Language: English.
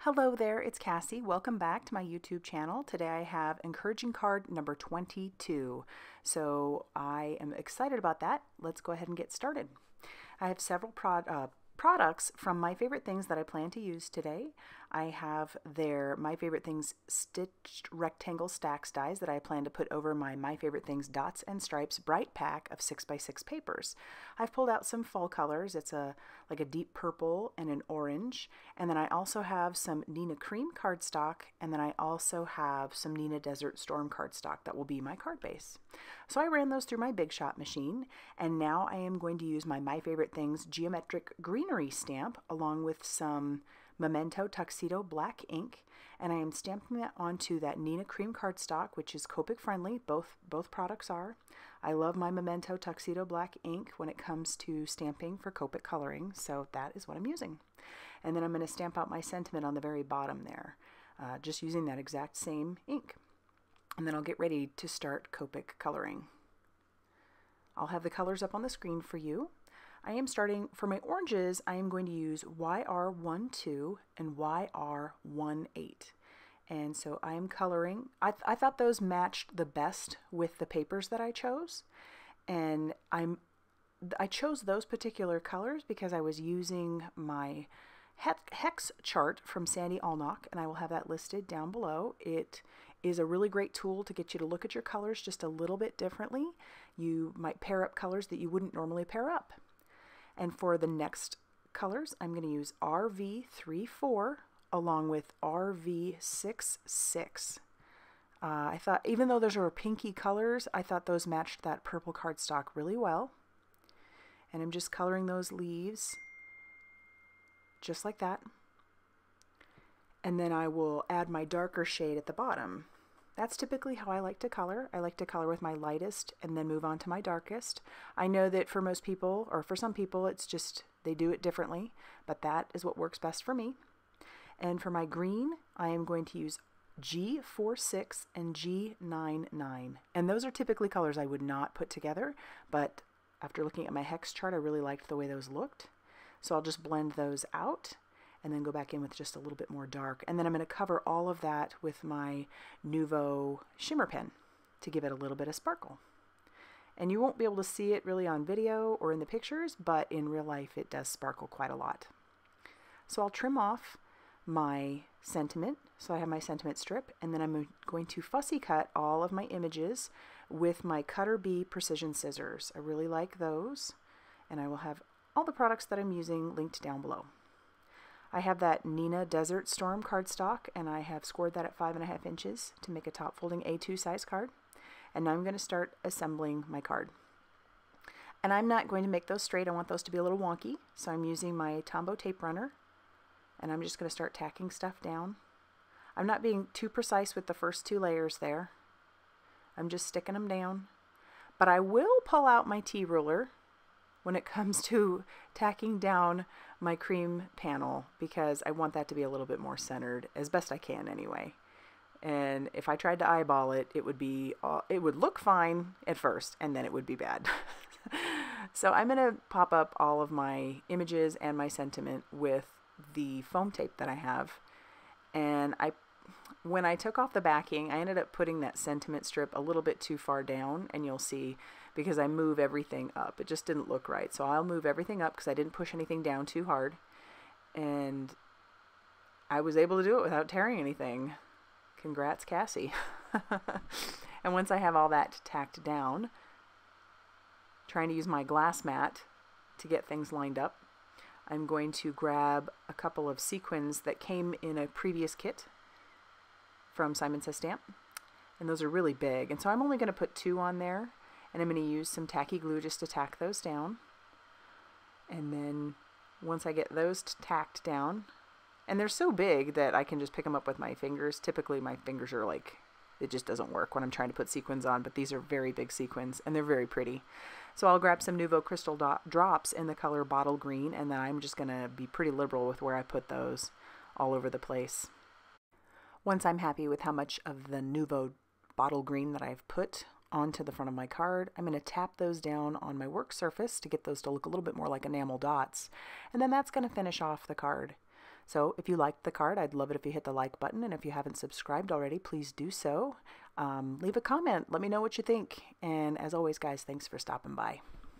Hello there, it's Cassie. Welcome back to my YouTube channel. Today I have encouraging card number 22. So I am excited about that. Let's go ahead and get started. I have several products from My Favorite Things that I plan to use today. I have their My Favorite Things stitched rectangle stacks dies that I plan to put over my Favorite Things dots and stripes bright pack of 6x6 papers. I've pulled out some fall colors. It's like a deep purple and an orange, and then I also have some Neenah Cream cardstock, and then I also have some Neenah Desert Storm cardstock that will be my card base. So I ran those through my Big Shot machine, and now I am going to use my Favorite Things geometric Greenery stamp along with some Memento Tuxedo black ink, and I am stamping that onto that Neenah Cream cardstock, which is Copic friendly. Both products are. I love my Memento Tuxedo black ink when it comes to stamping for Copic coloring, so that is what I'm using. And then I'm going to stamp out my sentiment on the very bottom there, just using that exact same ink. And then I'll get ready to start Copic coloring. I'll have the colors up on the screen for you. I am starting, for my oranges, I am going to use YR12 and YR18. And so I am coloring. I thought those matched the best with the papers that I chose. And I chose those particular colors because I was using my hex chart from Sandy Allnock, and I will have that listed down below. It is a really great tool to get you to look at your colors just a little bit differently. You might pair up colors that you wouldn't normally pair up. And for the next colors, I'm going to use RV34 along with RV66. I thought, even though those are pinky colors, I thought those matched that purple cardstock really well. And I'm just coloring those leaves just like that. And then I will add my darker shade at the bottom. That's typically how I like to color. I like to color with my lightest and then move on to my darkest. I know that for most people, or for some people, it's just they do it differently, but that is what works best for me. And for my green, I am going to use G46 and G99. And those are typically colors I would not put together, but after looking at my hex chart, I really liked the way those looked. So I'll just blend those out and then go back in with just a little bit more dark. And then I'm going to cover all of that with my Nuvo shimmer pen to give it a little bit of sparkle. And you won't be able to see it really on video or in the pictures, but in real life it does sparkle quite a lot. So I'll trim off my sentiment. So I have my sentiment strip, and then I'm going to fussy cut all of my images with my Cutter Bee precision scissors. I really like those, and I will have all the products that I'm using linked down below. I have that Neenah Desert Storm cardstock, and I have scored that at 5.5 inches to make a top folding A2 size card. And now I'm going to start assembling my card. And I'm not going to make those straight. I want those to be a little wonky, so I'm using my Tombow tape runner, and I'm just going to start tacking stuff down. I'm not being too precise with the first 2 layers there. I'm just sticking them down. But I will pull out my T-ruler when it comes to tacking down my cream panel, because I want that to be a little bit more centered, as best I can anyway. And if I tried to eyeball it, it would look fine at first, and then it would be bad. So I'm going to pop up all of my images and my sentiment with the foam tape that I have. And when I took off the backing, I ended up putting that sentiment strip a little bit too far down, and you'll see, because I move everything up. It just didn't look right. So I'll move everything up because I didn't push anything down too hard. And I was able to do it without tearing anything. Congrats, Cassie. And once I have all that tacked down, trying to use my glass mat to get things lined up, I'm going to grab a couple of sequins that came in a previous kit from Simon Says Stamp. And those are really big. And so I'm only going to put 2 on there. And I'm going to use some tacky glue just to tack those down. And then once I get those tacked down, and they're so big that I can just pick them up with my fingers. Typically my fingers are like, it just doesn't work when I'm trying to put sequins on, but these are very big sequins and they're very pretty. So I'll grab some Nuvo Crystal Drops in the color Bottle Green, and then I'm just going to be pretty liberal with where I put those all over the place. Once I'm happy with how much of the Nuvo Bottle Green that I've put onto the front of my card, I'm going to tap those down on my work surface to get those to look a little bit more like enamel dots, and then that's going to finish off the card. So if you liked the card, I'd love it if you hit the like button, and if you haven't subscribed already, please do so. Leave a comment. Let me know what you think. And as always, guys, thanks for stopping by.